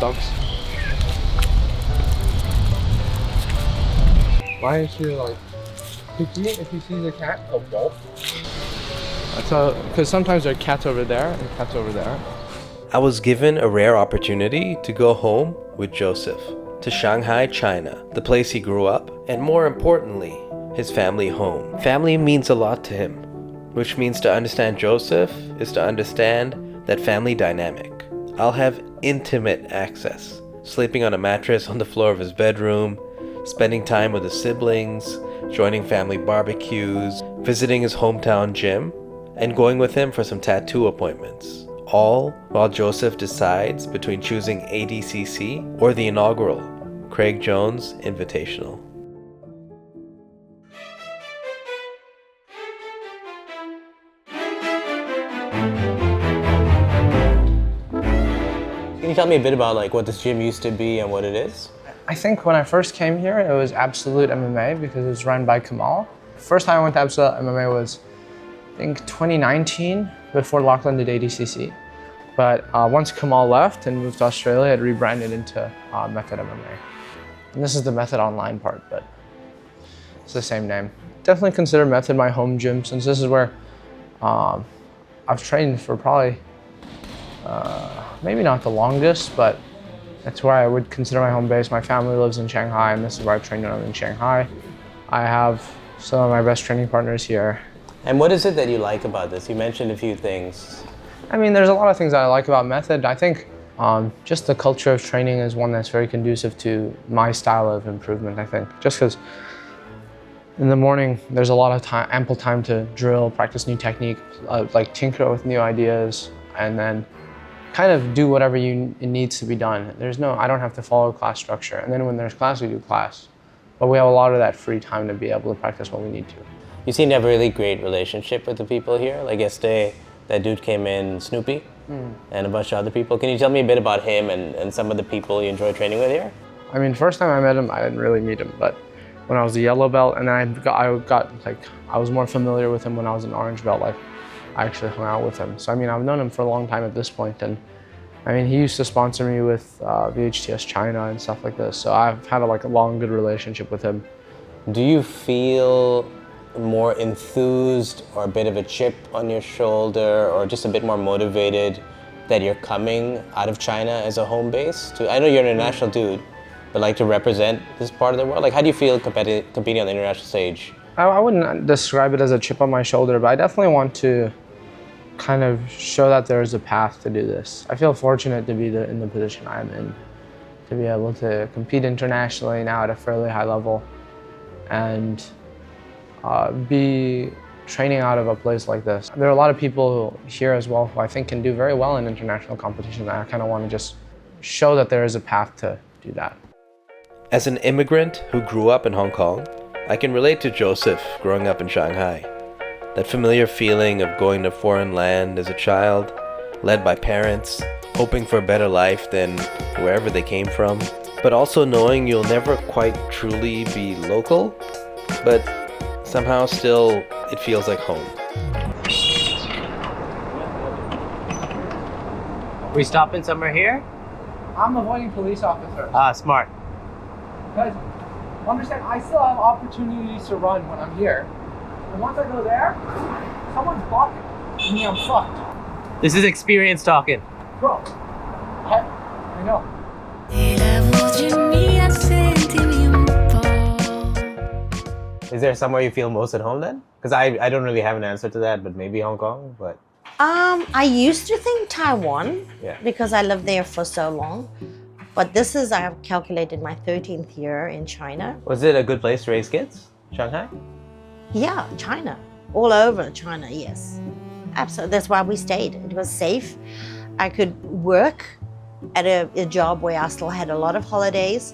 dogs. Why is she like picky? If he sees a cat, he'll bolt. Because sometimes there are cats over there and cats over there. I was given a rare opportunity to go home with Jozef to Shanghai, China, the place he grew up, and more importantly, his family home. Family means a lot to him, which means to understand Jozef is to understand that family dynamic. I'll have intimate access, sleeping on a mattress on the floor of his bedroom, spending time with his siblings, joining family barbecues, visiting his hometown gym, and going with him for some tattoo appointments. All while Jozef decides between choosing ADCC or the inaugural Craig Jones Invitational. Can you tell me a bit about like what this gym used to be and what it is? I think when I first came here, it was Absolute MMA because it was run by Kamal. First time I went to Absolute MMA was, I think, 2019 before Lachlan did ADCC. But once Kamal left and moved to Australia, it rebranded into Method MMA. And this is the Method Online part, but it's the same name. Definitely consider Method my home gym since this is where I've trained for probably, maybe not the longest, but that's where I would consider my home base. My family lives in Shanghai, and this is where I train when I'm in Shanghai. I have some of my best training partners here. And what is it that you like about this? You mentioned a few things. I mean, there's a lot of things that I like about Method. I think just the culture of training is one that's very conducive to my style of improvement, I think. Just because in the morning, there's a lot of time, ample time to drill, practice new technique, like tinker with new ideas, and then kind of do whatever it needs to be done. I don't have to follow class structure. And then when there's class, we do class. But we have a lot of that free time to be able to practice what we need to. You seem to have a really great relationship with the people here. Like yesterday, that dude came in, Snoopy, and a bunch of other people. Can you tell me a bit about him and some of the people you enjoy training with here? I mean, first time I met him, I didn't really meet him, but when I was a yellow belt, and then I was more familiar with him when I was an orange belt. Like, I actually hung out with him. So I mean, I've known him for a long time at this point, and I mean, he used to sponsor me with VHTS China and stuff like this. So I've had a long, good relationship with him. Do you feel more enthused or a bit of a chip on your shoulder or just a bit more motivated that you're coming out of China as a home base? I know you're an international dude, but like to represent this part of the world? Like, how do you feel competing on the international stage? I wouldn't describe it as a chip on my shoulder, but I definitely want to kind of show that there is a path to do this. I feel fortunate to be in the position I'm in, to be able to compete internationally now at a fairly high level and be training out of a place like this. There are a lot of people here as well who I think can do very well in international competition, and I kind of want to just show that there is a path to do that. As an immigrant who grew up in Hong Kong, I can relate to Jozef growing up in Shanghai. That familiar feeling of going to foreign land as a child, led by parents, hoping for a better life than wherever they came from, but also knowing you'll never quite truly be local, but somehow still it feels like home. We stopping somewhere here? I'm avoiding police officers. Ah, smart. Because, understand, I still have opportunities to run when I'm here. And once I go there, someone's blocking me, I'm fucked. This is experience talking. Bro, I know. Is there somewhere you feel most at home then? Because I don't really have an answer to that, but maybe Hong Kong, but... I used to think Taiwan, Yeah. because I lived there for so long. But this is, I have calculated my 13th year in China. Was it a good place to raise kids? Shanghai? Yeah, China. All over China, yes. Absolutely, that's why we stayed. It was safe. I could work at a job where I still had a lot of holidays.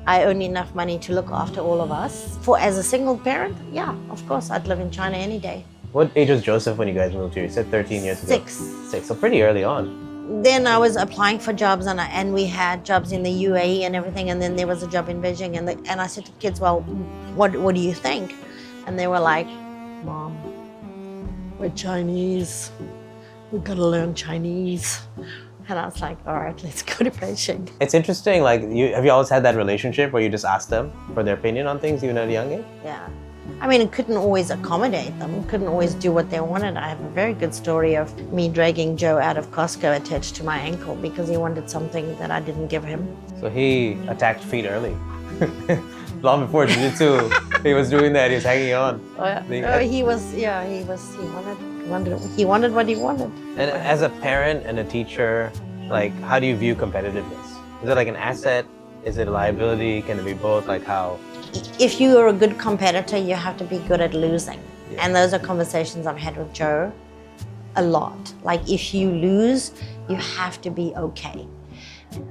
I earned enough money to look after all of us. As a single parent, yeah, of course, I'd live in China any day. What age was Jozef when you guys moved here? You said 13 years ago. 6, so pretty early on. Then I was applying for jobs and we had jobs in the UAE and everything, and then there was a job in Beijing, and I said to the kids, well, what do you think? And they were like, Mom, we're Chinese. We've got to learn Chinese. And I was like, all right, let's go to Beijing. It's interesting, like, have you always had that relationship where you just ask them for their opinion on things, even at a young age? Yeah. I mean, I couldn't always accommodate them, couldn't always do what they wanted. I have a very good story of me dragging Joe out of Costco attached to my ankle because he wanted something that I didn't give him. So he attacked feet early. Long before jiu-jitsu, he was doing that, he was hanging on. Oh, yeah. He wanted what he wanted. And as a parent and a teacher, like, how do you view competitiveness? Is it like an asset? Is it a liability? Can it be both? Like how? If you are a good competitor, you have to be good at losing. Yeah. And those are conversations I've had with Joe a lot. Like, if you lose, you have to be okay.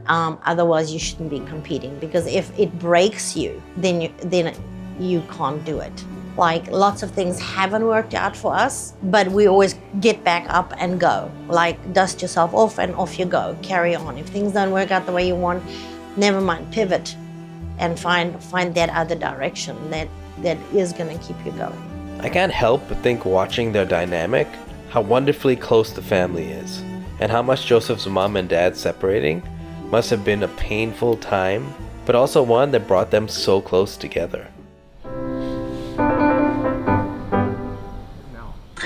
Otherwise, you shouldn't be competing, because if it breaks you, then you can't do it. Like, lots of things haven't worked out for us, but we always get back up and go. Like, dust yourself off and off you go, carry on. If things don't work out the way you want, never mind, pivot and find that other direction that is gonna keep you going. I can't help but think, watching their dynamic, how wonderfully close the family is, and how much Jozef's mom and dad separating must have been a painful time, but also one that brought them so close together.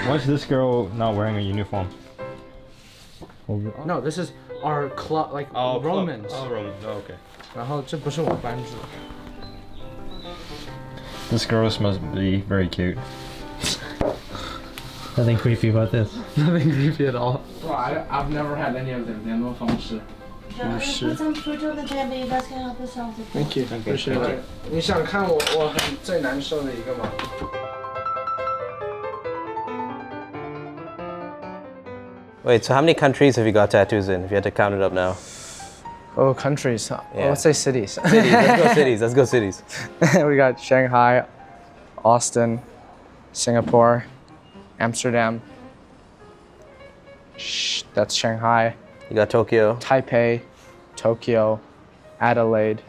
Why is this girl not wearing a uniform? No, this is our club, like Romans. Oh, Romans. Oh, okay. 然后这不是我班制。This girl must be very cute. Nothing creepy about this. Nothing creepy at all. Bro, I've never had any of their 联络方式。Thank you, appreciate it. 你想看我很最难受的一个吗？ Wait, so how many countries have you got tattoos in, if you had to count it up now? Oh, countries. Yeah. Well, let's say cities. Cities, let's go cities, let's go cities. We got Shanghai, Austin, Singapore, Amsterdam. That's Shanghai. You got Tokyo. Taipei, Tokyo, Adelaide.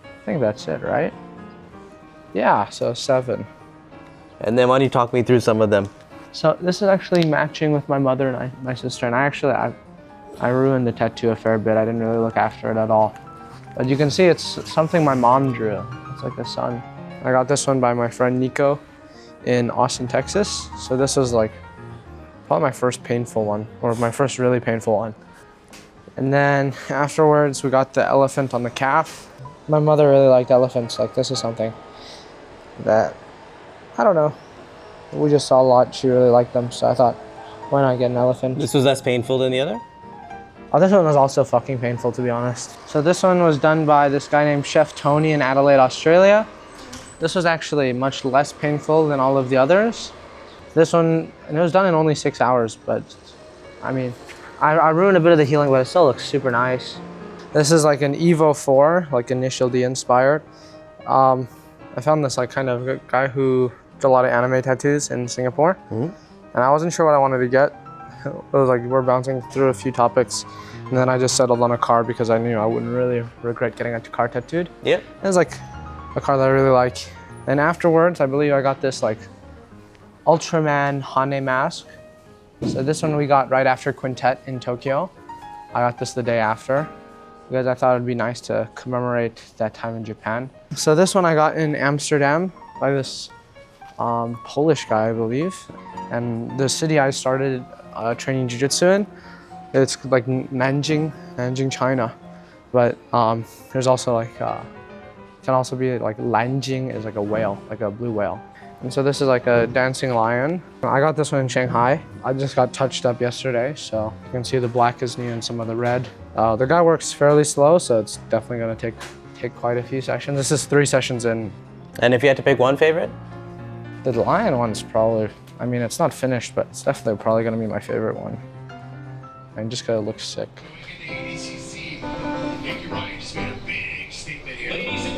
I think that's it, right? Yeah, so 7. And then why don't you talk me through some of them? So this is actually matching with my mother and my sister, and I ruined the tattoo a fair bit. I didn't really look after it at all. But you can see it's something my mom drew. It's like a sun. I got this one by my friend Nico in Austin, Texas. So this was like probably my first painful one, or my first really painful one. And then afterwards, we got the elephant on the calf. My mother really liked elephants. Like, this is something that, I don't know, we just saw a lot. She really liked them, so I thought, why not get an elephant? This was less painful than the other? Oh, this one was also fucking painful, to be honest. So this one was done by this guy named Chef Tony in Adelaide, Australia. This was actually much less painful than all of the others. This one, and it was done in only 6 hours, but I mean, I ruined a bit of the healing, but it still looks super nice. This is like an Evo 4, like Initial D inspired. I found this like kind of guy who did a lot of anime tattoos in Singapore. And I wasn't sure what I wanted to get. It was like, we're bouncing through a few topics, and then I just settled on a car because I knew I wouldn't really regret getting a car tattooed. Yeah. It was like a car that I really like. And afterwards, I believe I got this like Ultraman Hane mask. So this one we got right after Quintet in Tokyo. I got this the day after because I thought it'd be nice to commemorate that time in Japan. So this one I got in Amsterdam by this Polish guy, I believe. And the city I started training jiu-jitsu in, it's like Nanjing, China. But there's also like, can also be like Lanjing is like a whale, like a blue whale. And so this is like a dancing lion. I got this one in Shanghai. I just got touched up yesterday, so you can see the black is new and some of the red. The guy works fairly slow, so it's definitely gonna take quite a few sessions. This is 3 sessions in. And if you had to pick one favorite? The lion one's probably, I mean, it's not finished, but it's definitely probably gonna be my favorite one. And just 'cause it looks sick.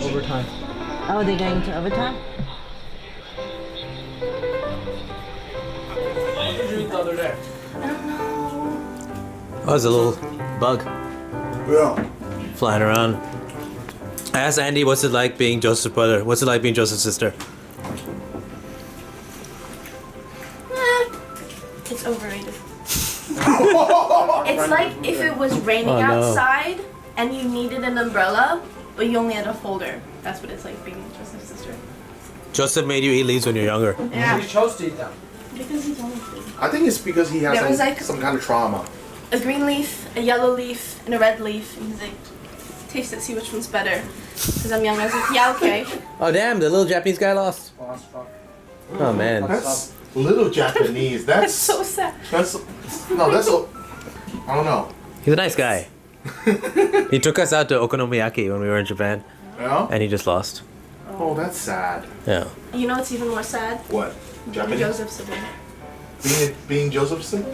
Overtime. Oh, they're going to overtime? What did you eat the other day? Oh, there's a little bug. Yeah. Flying around. I asked Andy, what's it like being Joseph's brother? What's it like being Joseph's sister? It's overrated. It's like if it was raining outside and you needed an umbrella, but you only had a holder. That's what it's like being Joseph's sister. Joseph made you eat leaves when you're younger. Yeah. You chose to eat them. Because he told me to. I think it's because he has There was, like, some kind of trauma. A green leaf, a yellow leaf, and a red leaf. And he's like, taste it, see which one's better. Because I'm young, I was like, yeah, okay. Oh damn, the little Japanese guy lost. Oh man. That's little Japanese. That's so sad. I don't know. He's a nice guy. He took us out to okonomiyaki when we were in Japan, Yeah? and he just lost. Oh, that's sad. Yeah. You know what's even more sad? What? Japanese? Joseph's sibling. Being Josephson?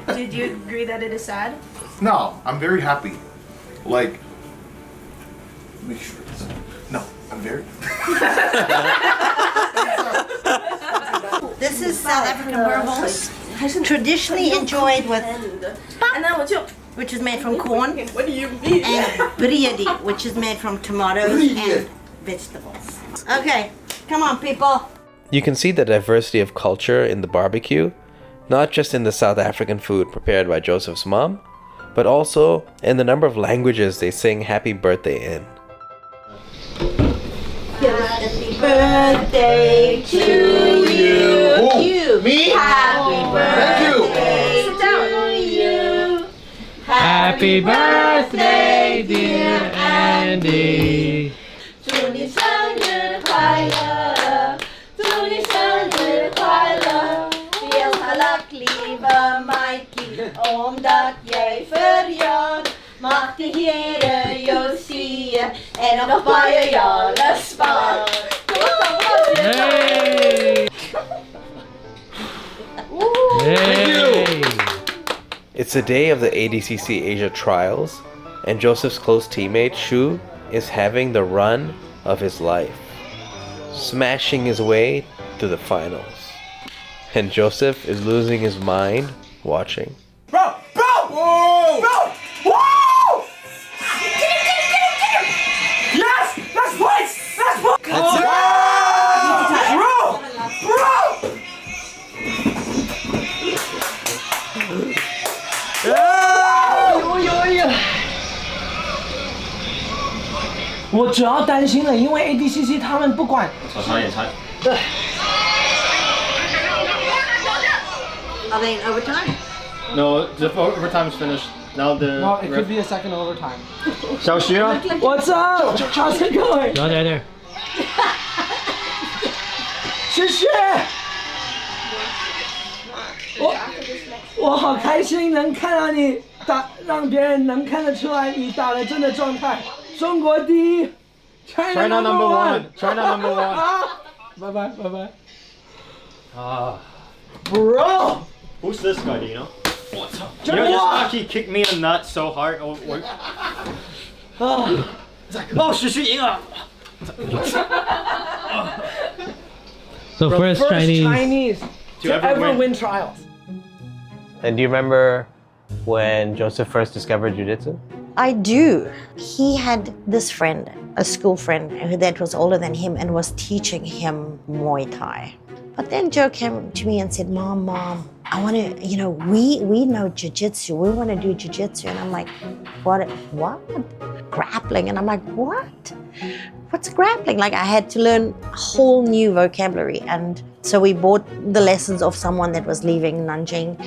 Did you agree that it is sad? No, I'm very happy. Like, make sure it's. No, I'm very. This is South African burgers, traditionally enjoyed with, And then which is made from corn, what do you mean? and biryani, which is made from tomatoes and vegetables. Okay, come on, people. You can see the diversity of culture in the barbecue, not just in the South African food prepared by Joseph's mom, but also in the number of languages they sing happy birthday in. Happy birthday to you. Me? Happy Thank you. Happy birthday, dear Andy. 祝你生日快乐，祝你生日快乐. Heel geluk, lieve Mikey, omdat jij verjaart. Mag de Heere jou zien en nog baie jaren sparen. Hey! Hey! It's the day of the ADCC Asia Trials, and Joseph's close teammate Shu is having the run of his life, smashing his way to the finals. And Joseph is losing his mind watching. Bro! Whoa! Bro! Whoa! Yes! That's points! That's points! That's it! Bro! Yeah! 我主要担心了，因为 ADCC 他们不管。差点差。对。 Are they in overtime? No, the overtime's finished. Now the. No, it could be a second overtime. 小徐啊 What's up? How's it going? Right there. 谢谢。我好开心能看到你打，让别人能看得出来你打的真的状态。中国第一 ，China number one. China number one. 拜拜拜拜。 Bro! Who's this guy, do you know? You know, just after he kicked me in the nuts so hard. Oh, what? Oh, 徐徐赢了 So first Chinese to ever win trials. And do you remember when Joseph first discovered jiu-jitsu? I do. He had this friend, a school friend, that was older than him and was teaching him Muay Thai. But then Joe came to me and said, Mom, I want to, we know jiu-jitsu. We want to do jiu-jitsu. And I'm like, what? Grappling. And I'm like, what? What's grappling? Like, I had to learn a whole new vocabulary. And so we bought the lessons of someone that was leaving Nanjing.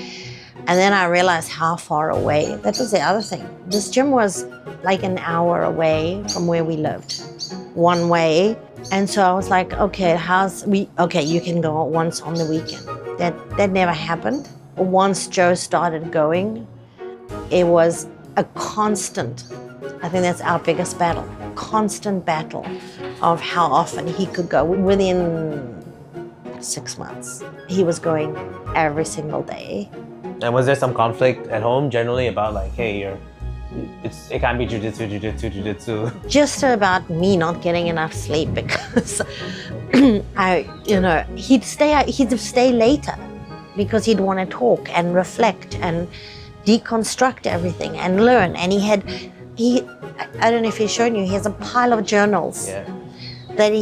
And then I realized how far away. That was the other thing. This gym was like an hour away from where we lived, one way. And so I was like, okay, you can go once on the weekend. That never happened. Once Joe started going, it was a constant, I think that's our biggest battle, constant battle of how often he could go. Within 6 months, he was going every single day. And was there some conflict at home generally about like, hey, it can't be jiu-jitsu. Just about me not getting enough sleep because he'd stay later because he'd want to talk and reflect and deconstruct everything and learn. And I don't know if he's shown you, he has a pile of journals that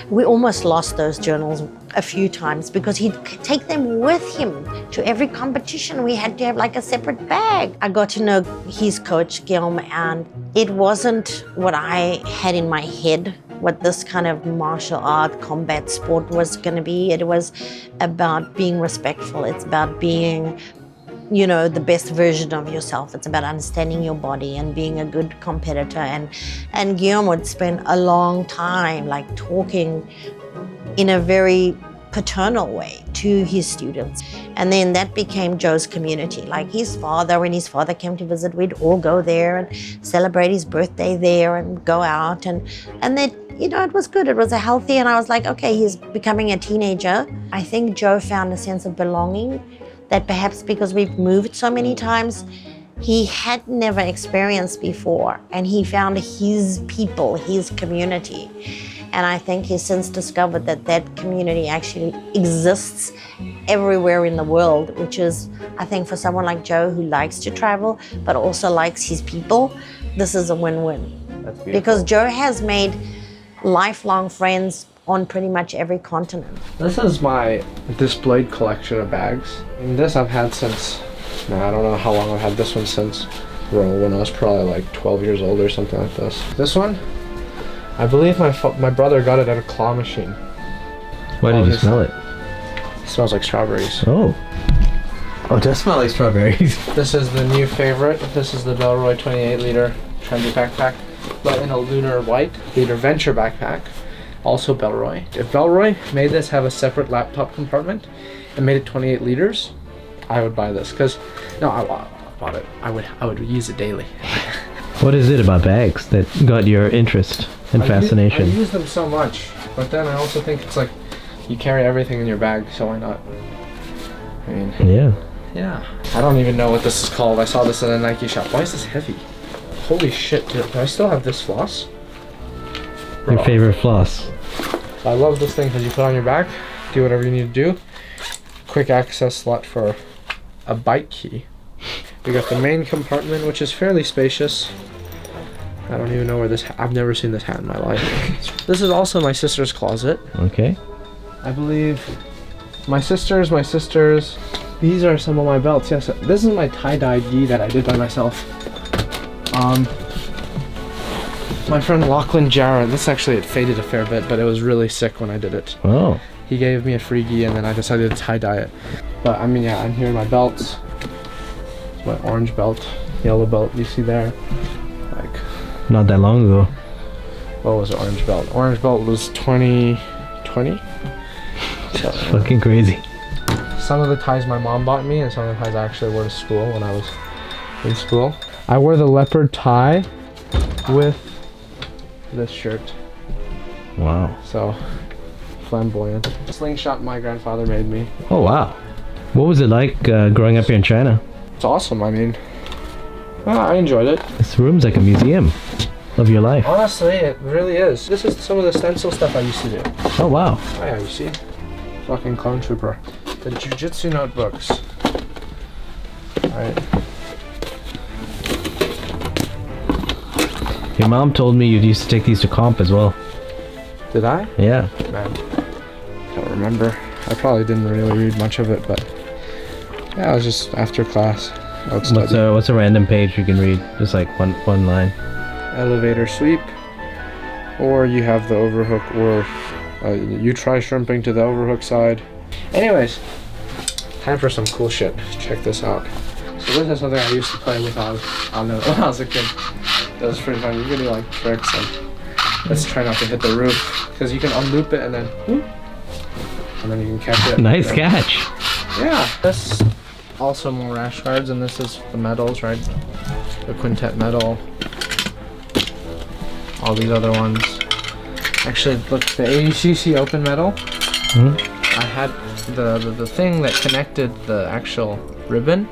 we almost lost those journals a few times because he'd take them with him to every competition. We had to have like a separate bag. I got to know his coach, Guillaume, and it wasn't what I had in my head, what this kind of martial art combat sport was going to be. It was about being respectful. It's about being, you know, the best version of yourself. It's about understanding your body and being a good competitor. And Guillaume would spend a long time like talking in a very paternal way to his students. And then that became Joe's community. Like his father, when his father came to visit, we'd all go there and celebrate his birthday there and go out. And that, you know, it was good. It was a healthy, and I was like, okay, he's becoming a teenager. I think Joe found a sense of belonging that perhaps because we've moved so many times, he had never experienced before. And he found his people, his community. And I think he's since discovered that that community actually exists everywhere in the world, which is, I think, for someone like Joe who likes to travel, but also likes his people, this is a win-win. That's beautiful. Because Joe has made lifelong friends on pretty much every continent. This is my displayed collection of bags. And this I've had since, I don't know how long I've had this one since, well, when I was probably like 12 years old or something like this. This one, I believe my brother got it at a claw machine. Why did you smell it? It smells like strawberries. Oh, it does smell like strawberries. This is the new favorite. This is the Belroy 28 liter trendy backpack, but in a lunar white liter venture backpack. Also Belroy. If Belroy made this have a separate laptop compartment and made it 28 liters, I would buy this. Cause no, I bought it. I would use it daily. What is it about bags that got your interest and fascination? I use them so much, but then I also think it's like you carry everything in your bag, so why not? I mean, yeah. I don't even know what this is called. I saw this in a Nike shop. Why is this heavy? Holy shit, dude. Do I still have this floss? Your favorite floss? I love this thing because you put it on your back, do whatever you need to do. Quick access slot for a bike key. We got the main compartment, which is fairly spacious. I don't even know where this, I've never seen this hat in my life. This is also my sister's closet. Okay. I believe my sister's. These are some of my belts. Yes, this is my tie-dye gi that I did by myself. My friend Lachlan Jarrett, this actually, it faded a fair bit, but it was really sick when I did it. Oh. He gave me a free gi and then I decided to tie-dye it. But I mean, yeah, and here are my belts. It's my orange belt, yellow belt you see there. Like, not that long ago. What was orange belt? Orange belt was 2020. So, fucking crazy. Some of the ties my mom bought me and some of the ties I actually wore to school when I was in school. I wore the leopard tie with this shirt. Wow. So flamboyant. Slingshot my grandfather made me. Oh wow. What was it like growing up here in China? It's awesome. I mean, well, I enjoyed it. This room's like a museum of your life. Honestly, it really is. This is some of the stencil stuff I used to do. Oh wow. Oh yeah, you see? Fucking clone trooper. The jiu-jitsu notebooks. Alright. Your mom told me you used to take these to comp as well. Did I? Yeah. Man, don't remember. I probably didn't really read much of it, but yeah, it was just after class. I would study. What's a random page you can read? Just like one line. Elevator sweep, or you have the overhook, or you try shrimping to the overhook side. Anyways, time for some cool shit. Check this out. So this is something I used to play with when I was a kid. That was pretty fun. You can do like tricks and let's try not to hit the roof because you can unloop it and then you can catch it. Nice catch. Yeah. This also more rash guards, and this is the medals, right? The quintet medal. All these other ones. Actually, look, the 80cc open medal. I had the thing that connected the actual ribbon,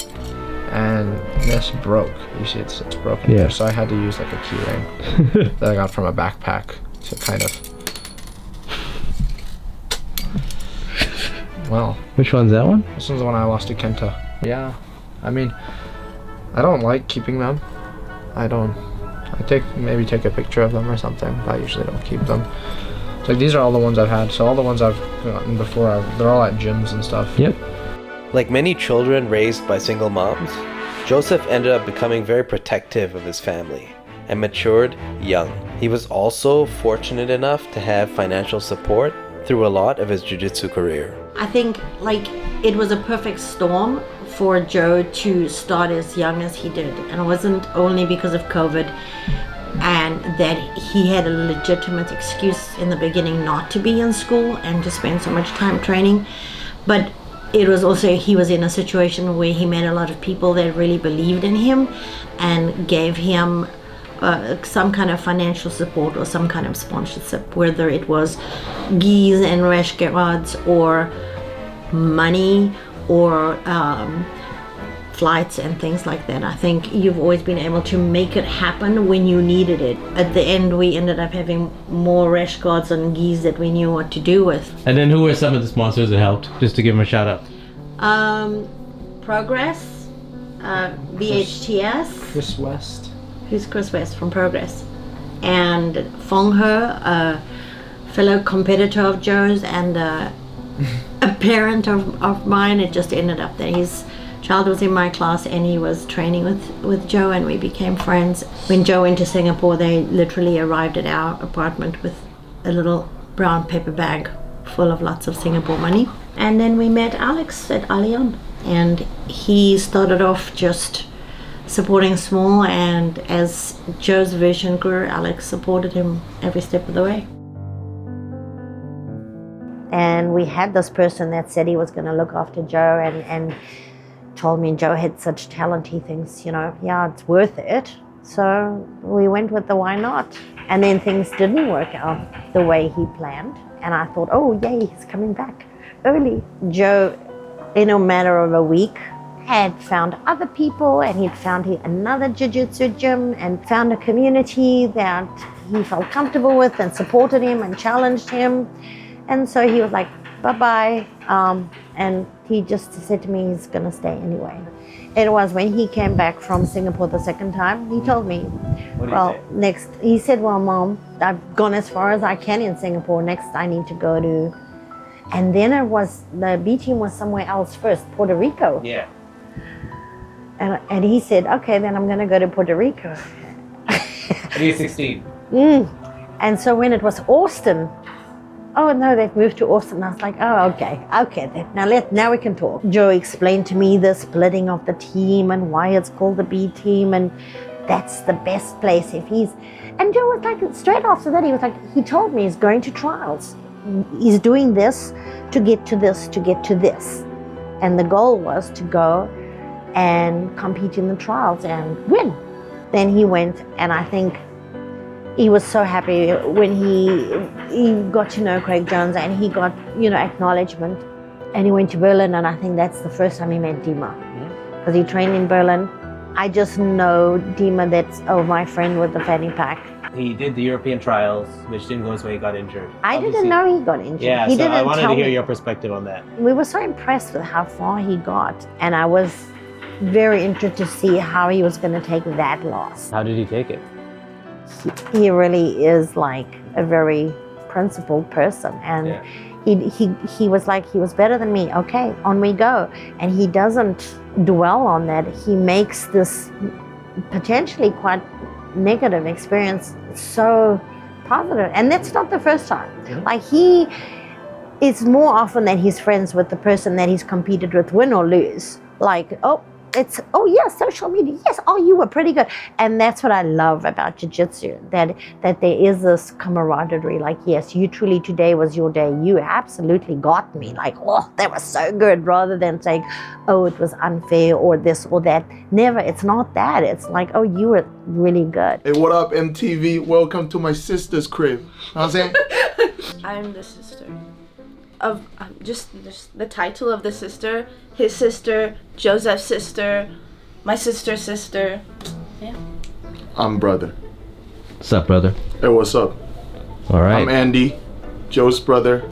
and this broke. You see, it's broken here, so I had to use like a key ring that I got from a backpack to kind of. Well. Which one's that one? This one's the one I lost to Kenta. Yeah, I mean, I don't like keeping them. Maybe take a picture of them or something, but I usually don't keep them. It's like these are all the ones I've had. So all the ones I've gotten before, they're all at gyms and stuff. Yep. Like many children raised by single moms, Joseph ended up becoming very protective of his family and matured young. He was also fortunate enough to have financial support through a lot of his jiu-jitsu career. I think like it was a perfect storm for Joe to start as young as he did. And it wasn't only because of COVID and that he had a legitimate excuse in the beginning not to be in school and to spend so much time training, but it was also he was in a situation where he met a lot of people that really believed in him and gave him some kind of financial support or some kind of sponsorship, whether it was gis and rash guards or money or flights and things like that. I think you've always been able to make it happen when you needed it. At the end, we ended up having more rash guards and gis that we knew what to do with. And then who were some of the sponsors that helped? Just to give them a shout out. Progress, VHTS. Chris West. Who's Chris West from Progress? And Fong He, a fellow competitor of Joe's and a parent of mine. It just ended up that his child was in my class and he was training with Joe, and we became friends. When Joe went to Singapore, they literally arrived at our apartment with a little brown paper bag full of lots of Singapore money. And then we met Alex at Allianz, and he started off just supporting small, and as Joe's vision grew, Alex supported him every step of the way. And we had this person that said he was going to look after Joe and told me Joe had such talent, he thinks, yeah, it's worth it. So we went with the why not. And then things didn't work out the way he planned. And I thought, oh, yay, he's coming back early. Joe, in a matter of a week, had found other people, and he'd found another jiu-jitsu gym and found a community that he felt comfortable with and supported him and challenged him. And so he was like, bye-bye. And he just said to me he's going to stay anyway. It was when he came back from Singapore the second time, he told me, he said, well, Mom, I've gone as far as I can in Singapore. Next, I need to go to, and then the B team was somewhere else first, Puerto Rico. Yeah. And he said, okay, then I'm going to go to Puerto Rico. He's 16. And so when it was Austin, oh no, they've moved to Austin. I was like, oh, okay. Now we can talk. Joe explained to me the splitting of the team and why it's called the B team, and that's the best place if he's. And Joe was like, straight after that, he told me he's going to trials. He's doing this to get to this, to get to this. And the goal was to go and compete in the trials and win. Then he went, and I think he was so happy when he got to know Craig Jones and he got, acknowledgement. And he went to Berlin, and I think that's the first time he met Dima. Because he trained in Berlin. I just know Dima, that's my friend with the fanny pack. He did the European trials, which didn't go his way, he got injured. I didn't know he got injured. Yeah, he so didn't I wanted tell to hear me. your perspective on that. We were so impressed with how far he got, and I was very interested to see how he was going to take that loss. How did he take it? He really is like a very principled person, and he was like, he was better than me. Okay, on we go. And he doesn't dwell on that. He makes this potentially quite negative experience so positive, and that's not the first time. Like it's more often that he's friends with the person that he's competed with, win or lose. Like, social media, yes, you were pretty good. And that's what I love about jiu-jitsu, that there is this camaraderie. Like, yes, you truly, today was your day. You absolutely got me. Like, oh, that was so good, rather than saying, oh, it was unfair or this or that. Never, it's not that. It's like, oh, you were really good. Hey, what up, MTV? Welcome to my sister's crib. Know what I'm saying? I'm the sister of just the title of the sister, his sister, Jozef's sister, my sister's sister. Yeah. I'm brother. What's up, brother? Hey, what's up? All right. I'm Andy, Joe's brother,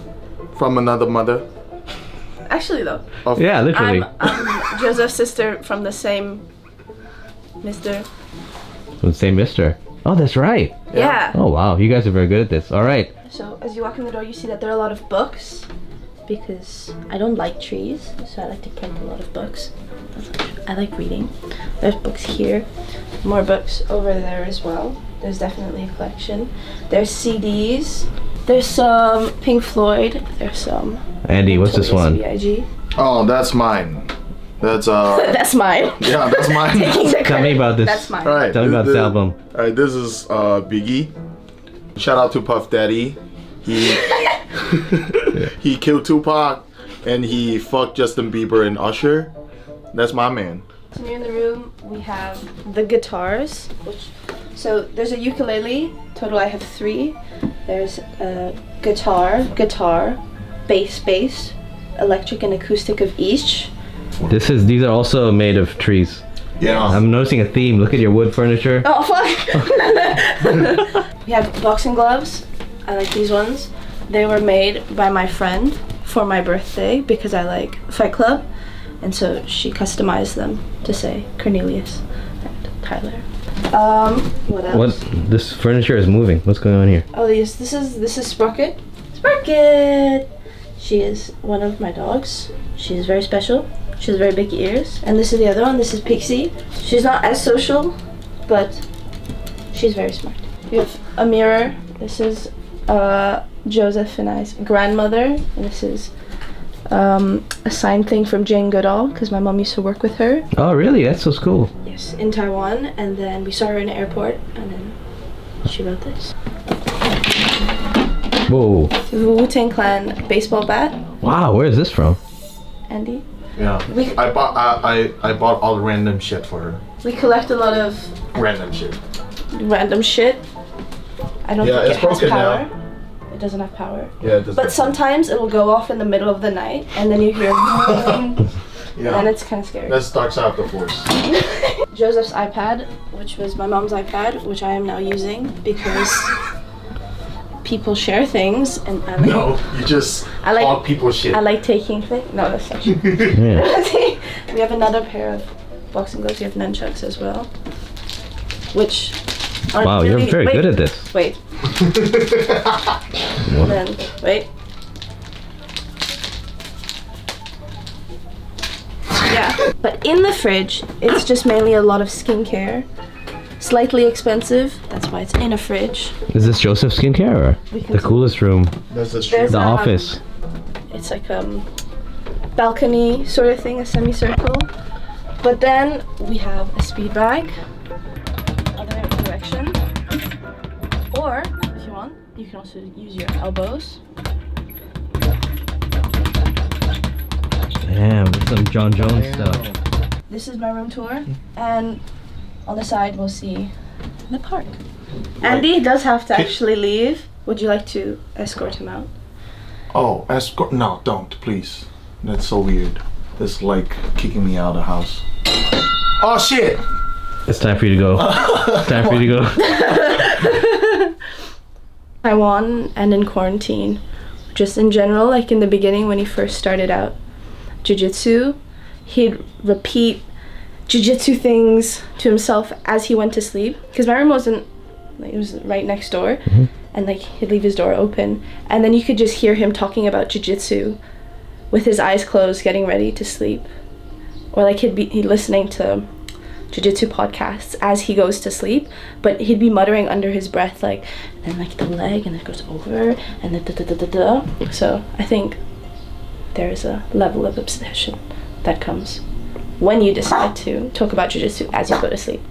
from another mother. Actually, though. Yeah, literally. I'm Jozef's sister from the same mister. From the same mister. Oh, that's right. Yeah. Oh, wow. You guys are very good at this. All right. So as you walk in the door, you see that there are a lot of books because I don't like trees, so I like to print a lot of books. I like reading. There's books here, more books over there as well. There's definitely a collection. There's CDs. There's some Pink Floyd. There's some. Andy, what's this one? CJI. Oh, that's mine. That's That's mine. Yeah, that's mine. Tell me about this. That's mine. All right. Tell me about this album. All right, this is Biggie. Shout out to Puff Daddy. He he killed Tupac and he fucked Justin Bieber and Usher. That's my man. So here in the room we have the guitars. So there's a ukulele. Total I have 3. There's a guitar, bass, electric and acoustic of each. These are also made of trees. Yeah. I'm noticing a theme. Look at your wood furniture. Oh fuck! We have boxing gloves. I like these ones. They were made by my friend for my birthday because I like Fight Club, and so she customized them to say Cornelius and Tyler. What else? What? This furniture is moving. What's going on here? Oh, this is Sprocket. Sprocket. She is one of my dogs. She is very special. She has very big ears. And this is the other one. This is Pixie. She's not as social, but she's very smart. We have a mirror. This is Jozef and I's grandmother. And this is a signed thing from Jane Goodall because my mom used to work with her. Oh, really? That's so cool. Yes, in Taiwan. And then we saw her in the airport, and then she wrote this. Whoa. The Wu-Tang Clan baseball bat. Wow, where is this from? Andy. Yeah. I bought all random shit for her. We collect a lot of Random shit. random shit. I don't Yeah, think it's it has broken power. now. It doesn't have power. Yeah, it does. But sometimes it will go off in the middle of the night, and then you hear and Yeah. it's kind of scary. That starts out the force. Joseph's iPad, which was my mom's iPad, which I am now using because people share things, and I like, No, you just I like- call people shit. I like taking things. No, that's not true. Yeah. We have another pair of boxing gloves. We have nunchucks as well, which aren't Wow, you're really- very wait, good at this. Wait. And then, wait. Yeah, but in the fridge, it's just mainly a lot of skincare. Slightly expensive, that's why it's in a fridge. Is this Joseph's skincare or We can the see. coolest room? That's the There's shit. The a- office. It's like balcony sort of thing, a semicircle. But then we have a speed bag, other direction. Or, if you want, you can also use your elbows. Damn, this is some John Jones stuff. This is my room tour, and on the side we'll see the park. Andy does have to actually leave. Would you like to escort him out? Oh, escort? No, don't, please. That's so weird. It's like kicking me out of the house. Oh shit! It's time for you to go. It's time for you to go. Taiwan and in quarantine, just in general, like in the beginning when he first started out jiu-jitsu, he'd repeat jiu-jitsu things to himself as he went to sleep, because my room wasn't, like, it was right next door, and like he'd leave his door open, and then you could just hear him talking about jiu-jitsu with his eyes closed, getting ready to sleep, or like he'd listening to jiu-jitsu podcasts as he goes to sleep, but he'd be muttering under his breath, like, and like the leg, and it goes over, and then da-da-da-da-da. So I think there's a level of obsession that comes when you decide to talk about jiu-jitsu as you go to sleep.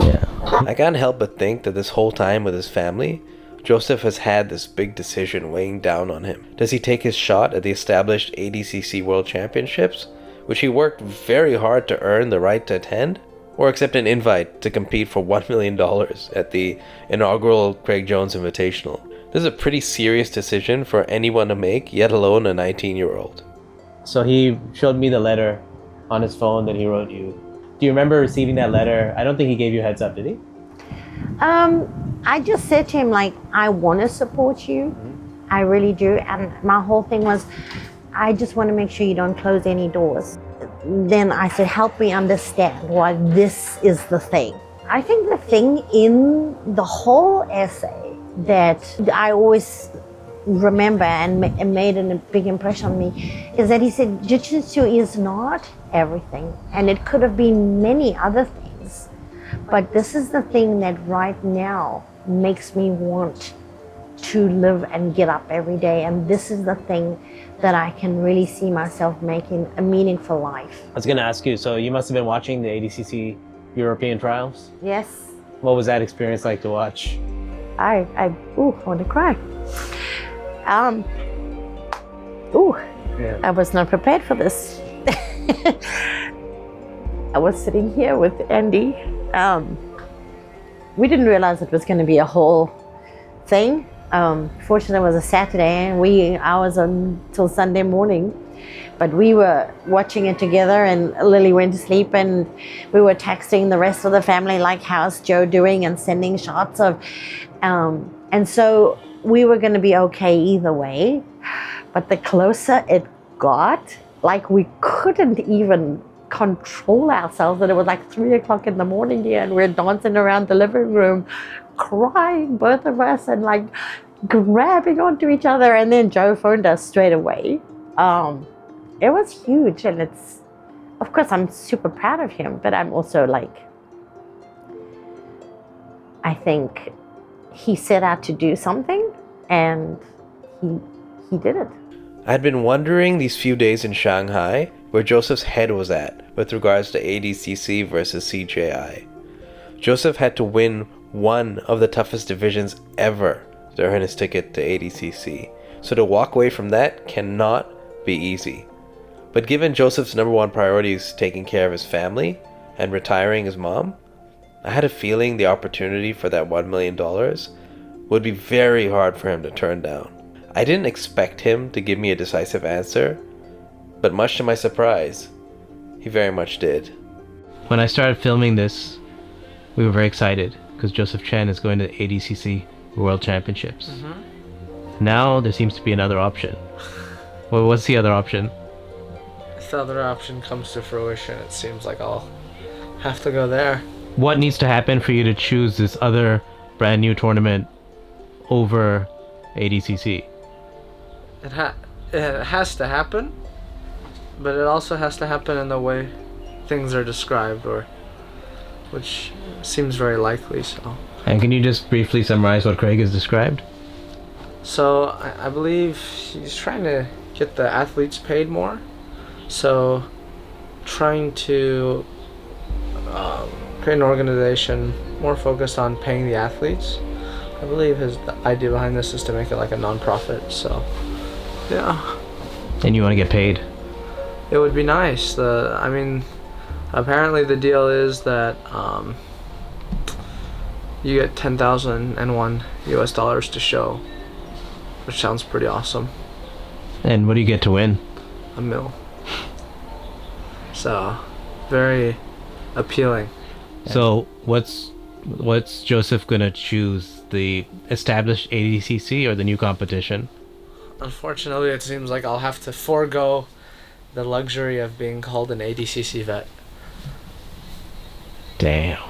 Yeah. I can't help but think that this whole time with his family, Joseph has had this big decision weighing down on him. Does he take his shot at the established ADCC World Championships, which he worked very hard to earn the right to attend? Or accept an invite to compete for $1 million at the inaugural Craig Jones Invitational? This is a pretty serious decision for anyone to make, yet alone a 19-year-old. So he showed me the letter on his phone that he wrote you. Do you remember receiving that letter? I don't think he gave you a heads up, did he? I just said to him, like, I want to support you. I really do. And my whole thing was, I just want to make sure you don't close any doors. Then I said, help me understand why this is the thing. I think the thing in the whole essay that I always remember and made a big impression on me is that he said jiu-jitsu is not everything, and it could have been many other things, but this is the thing that right now makes me want to live and get up every day, and this is the thing that I can really see myself making a meaningful life. I was going to ask you, so you must have been watching the ADCC European trials? Yes. What was that experience like to watch? I want to cry. I was not prepared for this. I was sitting here with Andy. We didn't realize it was going to be a whole thing. Fortunately, it was a Saturday, and I was until Sunday morning. But we were watching it together, and Lily went to sleep, and we were texting the rest of the family, like, how's Joe doing, and sending shots of, and so we were going to be okay either way. But the closer it got, like, we couldn't even control ourselves, and it was like 3 o'clock in the morning here, and we're dancing around the living room, crying, both of us, and like grabbing onto each other. And then Joe phoned us straight away. It was huge, and it's, of course, I'm super proud of him, but I'm also like, I think he set out to do something, and he did it. I had been wondering these few days in Shanghai where Jozef's head was at with regards to ADCC versus CJI. Jozef had to win one of the toughest divisions ever to earn his ticket to ADCC, so to walk away from that cannot be easy. But given Jozef's number one priority is taking care of his family and retiring his mom, I had a feeling the opportunity for that $1 million would be very hard for him to turn down. I didn't expect him to give me a decisive answer, but much to my surprise, he very much did. When I started filming this, we were very excited because Jozef Chen is going to the ADCC World Championships. Now there seems to be another option. Well, what's the other option? If the other option comes to fruition, it seems like I'll have to go there. What needs to happen for you to choose this other brand new tournament over ADCC? It has to happen, but it also has to happen in the way things are described, or which seems very likely. So. And can you just briefly summarize what Craig has described? So I believe he's trying to get the athletes paid more. So trying to create an organization more focused on paying the athletes. I believe the idea behind this is to make it like a non-profit. So yeah. And you want to get paid? It would be nice. I mean, apparently the deal is that you get $10,001 US to show, which sounds pretty awesome. And what do you get to win? $1 million. So, very appealing. So, what's Jozef gonna choose? The established ADCC or the new competition? Unfortunately, it seems like I'll have to forego the luxury of being called an ADCC vet. Damn.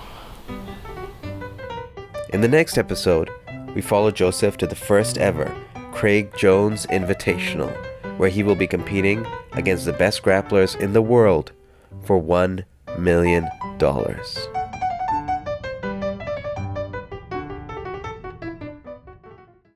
In the next episode, we follow Jozef to the first ever Craig Jones Invitational, where he will be competing against the best grapplers in the world for $1 million.